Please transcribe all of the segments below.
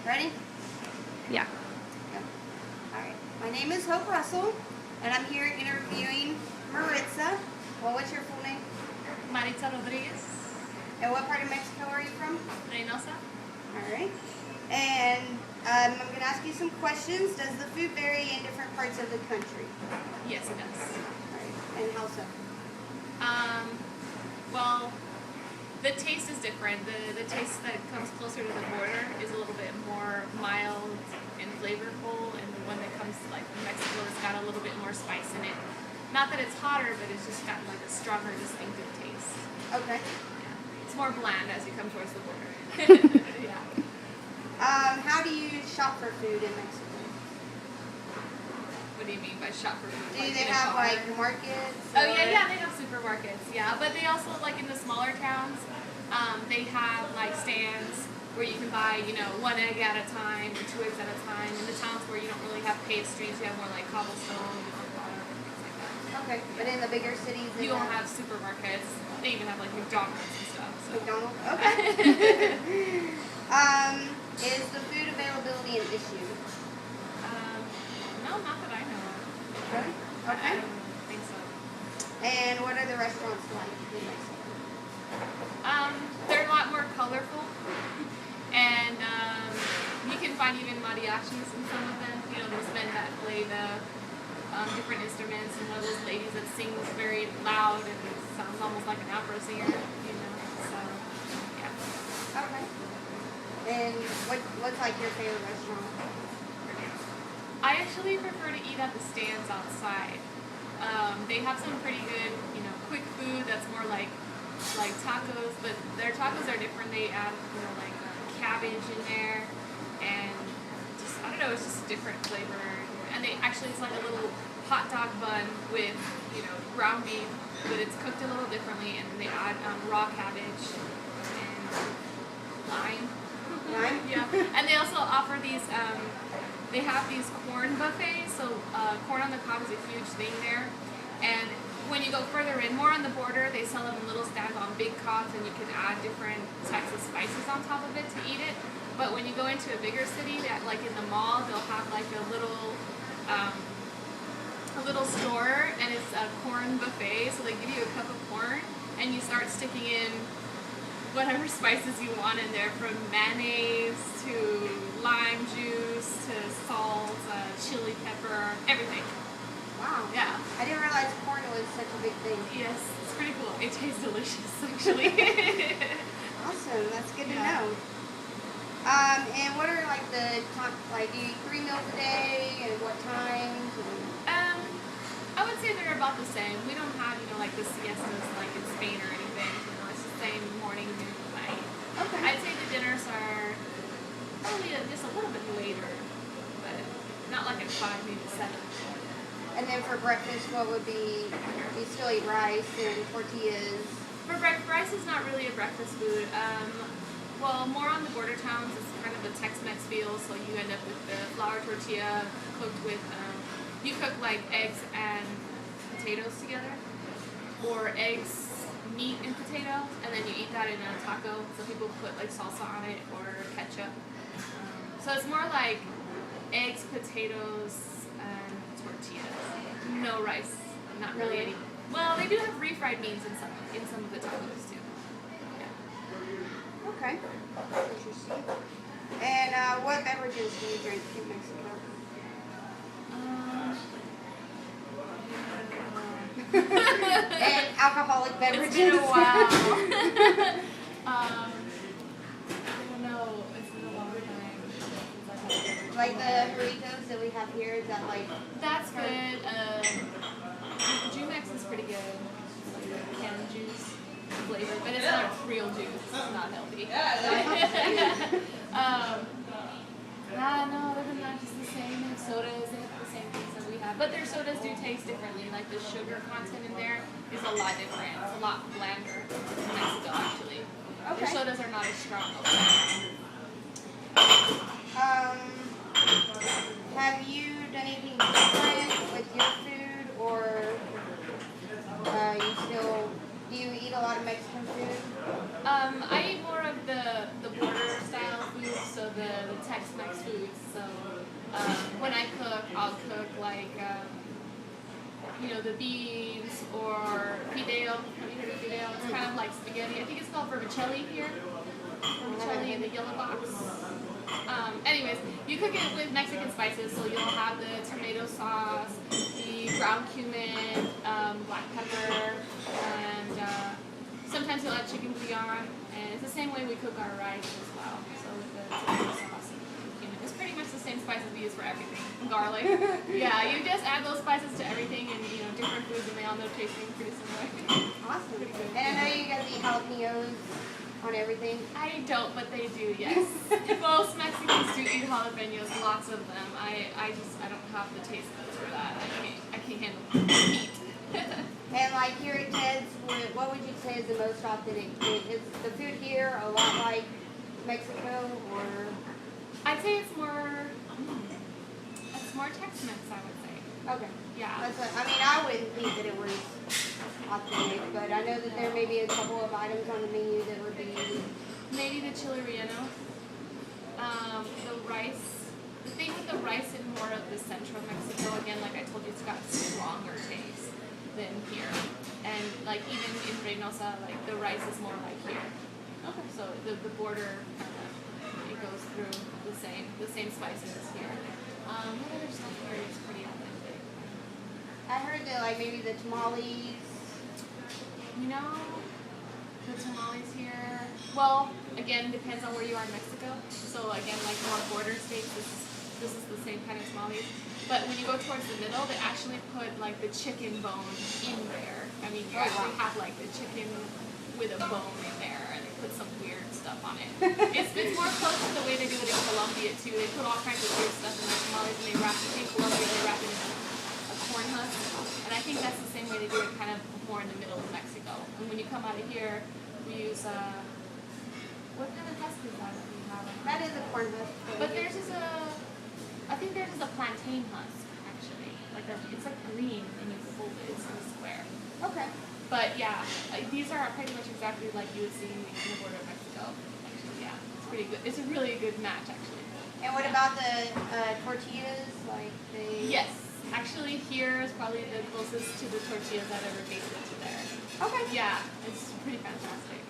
Ready? Yeah. Go. All right. My name is Hope Russell, and I'm here interviewing Maritza. Well, what's your full name? Maritza Rodriguez, And what part of Mexico are you from? Reynosa. All right. And I'm going to ask you some questions. Does the food vary in different parts of the country? Yes, it does. All right. And how so? Well, the taste is different. The taste that comes closer to the border is a little bit more mild and flavorful, and the one that comes like from Mexico has got a little bit more spice in it. Not that it's hotter, but it's just got like a stronger, distinctive taste. Okay. Yeah. It's more bland as you come towards the border. Yeah. How do you shop for food in Mexico? What do you mean by shop for food? Do Like they in a have car? like markets? Oh or- yeah, they have supermarkets, yeah. But they also, like in the smaller towns, they have like stands where you can buy, one egg at a time or 2 eggs at a time. In the towns where you don't really have paved streets, you have more like cobblestone, things like that. Okay. But in the bigger cities, they You don't have supermarkets. They even have like McDonald's and stuff. So. McDonald's. Okay. Is the food availability an issue? No, not that I know of. Really? I Okay. don't really think so. And what are the restaurants like in Mexico? They're a lot more colorful, and you can find even mariachis in some of them. Those men that play the different instruments, and one of those ladies that sings very loud and sounds almost like an opera singer. So yeah. Okay. And what's like your favorite restaurant? I actually prefer to eat at the stands outside. They have some pretty good, quick food that's more like tacos, but their tacos are different. They add, like cabbage in there, and just, I don't know, it's just a different flavor. And it's like a little hot dog bun with, ground beef, but it's cooked a little differently, and they add raw cabbage and lime. Lime? Yeah, and they also offer these. They have these corn buffets, so corn on the cob is a huge thing there. And when you go further in, more on the border, they sell them in little stands on big cobs, and you can add different types of spices on top of it to eat it. But when you go into a bigger city, that like in the mall, they'll have like a little store, and it's a corn buffet. So they give you a cup of corn, and you start sticking in whatever spices you want in there, from mayonnaise to lime juice to salt, chili pepper, everything. Wow. Yeah. I didn't realize corn was such a big thing. Yes, it's pretty cool. It tastes delicious, actually. Awesome. That's good to Yeah. know. And what are like the top, like, do you eat 3 meals a day, and what times? And... I would say they're about the same. We don't have, like the siestas like in Spain or anything. It's the same morning, noon, night. Okay. I'd say the dinners are probably just a little bit later, but not like at 5, maybe 7. And then for breakfast, what would be? You still eat rice and tortillas. For rice is not really a breakfast food. Well, more on the border towns, it's kind of a Tex-Mex feel, so you end up with the flour tortilla cooked with, you cook like eggs and potatoes together, or eggs, meat, and potatoes, and then you eat that in a taco. So people put like salsa on it or ketchup. So it's more like eggs, potatoes, and tortillas. No rice, not really No. any. Well, they do have refried beans in some of the tacos too. Yeah. Okay. Interesting. And what beverages do you drink in Mexico? And alcoholic beverages. It's been a while. I don't know. It's been a long time since I've had a beverage. Like the burritos that we have here, is that like... That's good. Jumex is pretty good. Like canned juice flavor, but it's not real juice. It's not healthy. No, other than that, just the same. They have sodas. They have the same things that we have, but their sodas do taste differently. Like the sugar content in there is a lot different. It's a lot blander in Mexico, actually. Okay. Their sodas are not as strong. Have you done anything different with your food, or do you eat a lot lot of Mexican food? I eat more of the border style foods, so the Tex-Mex foods. So when I cook, I'll cook like the beans or fideo. Have you heard of fideo? It's kind of like spaghetti. I think it's called vermicelli here. Vermicelli in the yellow box. Anyways, you cook it with Mexican spices, so you'll have the tomato sauce, the ground cumin, black pepper, and sometimes you'll add chicken bouillon, and it's the same way we cook our rice as well. So with the tomato sauce and cumin, it's pretty much the same spices we use for everything. Garlic, yeah, you just add those spices to everything, and different foods, and they all end up tasting pretty similar. Awesome. Pretty good. And I know you guys eat jalapenos on everything. I don't, but they do, yes. Most Mexicans do eat jalapenos, lots of them. I don't have the taste buds for that. I can't handle heat. And like here at Ted's, what would you say is the most authentic food? Is the food here a lot like Mexico, or? I'd say it's more Tex-Mex, I would say. Okay. Yeah. I wouldn't think that it was authentic, but I know that there may be a couple of items on the menu that would be. Maybe the chile relleno. The rice. The thing with the rice in more of the central Mexico, again, like I told you, it's got stronger taste than here. And like even in Reynosa, like the rice is more like here. Okay. So the border kind of it goes through the same spices as here. What other stuff here is pretty authentic? I heard that like maybe the tamales. The tamales here. Well, again, depends on where you are in Mexico. So again, like more border states, this is the same kind of tamales. But when you go towards the middle, they actually put like the chicken bone in there. I mean, you actually have like the chicken with a bone in there, and they put some weird stuff on it. It's more close to the way they do it in Colombia too. They put all kinds of weird stuff in their tamales, and they wrap it in Colombia. They wrap it in a corn husk, and I think that's the same way they do it, kind of more in the middle of Mexico. And when you come out of here, we use what kind of husk is that we have? That is a corn husk. But theirs is I think theirs is a plantain husk actually. It's like green, and you fold it. It's in a square. Okay. But yeah, these are pretty much exactly like you would see in the border of Mexico. Actually, yeah, it's pretty good. It's a really good match, actually. And what about the tortillas? Like they. Yes, actually, here is probably the closest to the tortillas I've ever tasted to there. Okay. Yeah, it's pretty fantastic.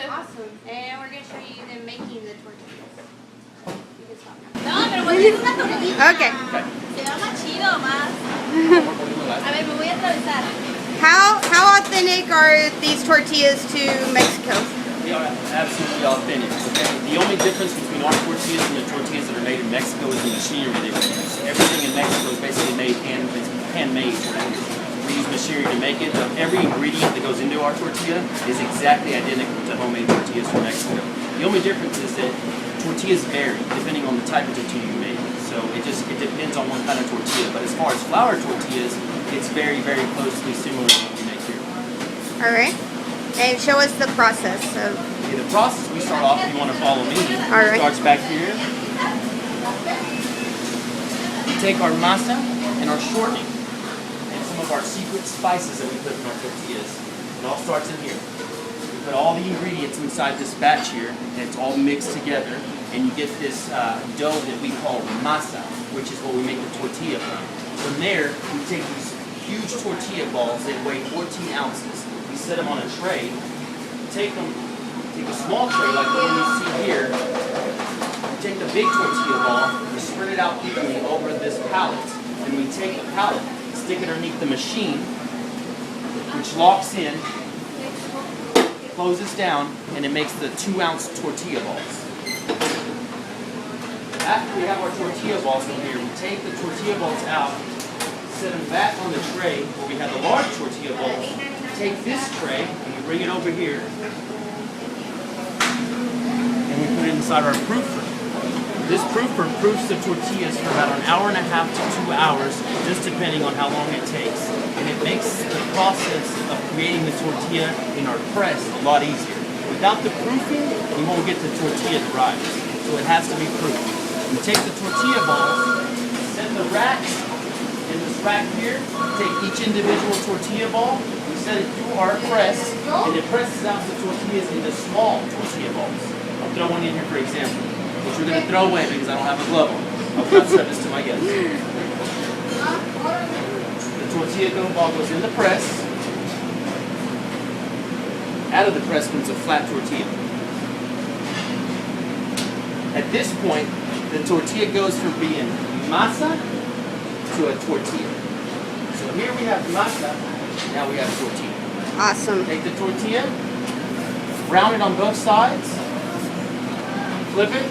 Awesome. And we're gonna show you them making the tortillas. You can stop now. No, pero voy a ir una tortillita. Okay. Se va más chido, más. A ver, me voy a atravesar. How authentic are these tortillas to Mexico? They are absolutely authentic. Okay? The only difference between our tortillas and the tortillas that are made in Mexico is the machinery they use. Everything in Mexico is basically made handmade. We use machinery to make it. Every ingredient that goes into our tortilla is exactly identical to homemade tortillas from Mexico. The only difference is that tortillas vary depending on the type of tortilla you make. So it depends on what kind of tortilla. But as far as flour tortillas, it's very, very closely similar to what we make here. All right. And show us the process of. Okay, the process we start off, if you want to follow me, All right. starts back here. We take our masa and our shortening and some of our secret spices that we put in our tortillas. It all starts in here. We put all the ingredients inside this batch here, and it's all mixed together, and you get this dough that we call masa, which is what we make the tortilla from. From there, we take these huge tortilla balls that weigh 14 ounces. We set them on a tray. Take a small tray like the one you see here. We take the big tortilla ball, we spread it out evenly over this pallet. Then we take the pallet, stick it underneath the machine, which locks in, closes down, and it makes the 2-ounce tortilla balls. After we have our tortilla balls in here, we take the tortilla balls out, set them back on the tray where we have the large tortilla balls. Take this tray and we bring it over here, and we put it inside our proofer. This proofer proofs the tortillas for about 1.5 hours to 2 hours, just depending on how long it takes. And it makes the process of creating the tortilla in our press a lot easier. Without the proofing, we won't get the tortilla to rise. So it has to be proofed. We take the tortilla balls, set the racks in this rack here, take each individual tortilla ball, we set it through our press, and it presses out the tortillas into small tortilla balls. I'll throw one in here for example, which we're going to throw away because I don't have a glove on. I'll not serve this to my guests. The tortilla dough ball goes in the press. Out of the press comes a flat tortilla. At this point, the tortilla goes from being masa to a tortilla. So here we have masa, now we have tortilla. Awesome. Take the tortilla, round it on both sides, flip it.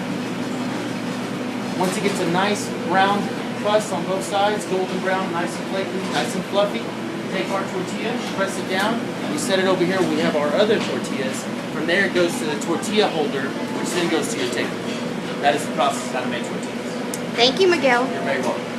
Once it gets a nice round crust on both sides, golden brown, nice and flaky, nice and fluffy, take our tortilla, press it down, we set it over here where we have our other tortillas. From there it goes to the tortilla holder, which then goes to your table. That is the process of how to make tortillas. Thank you, Miguel. You're very welcome.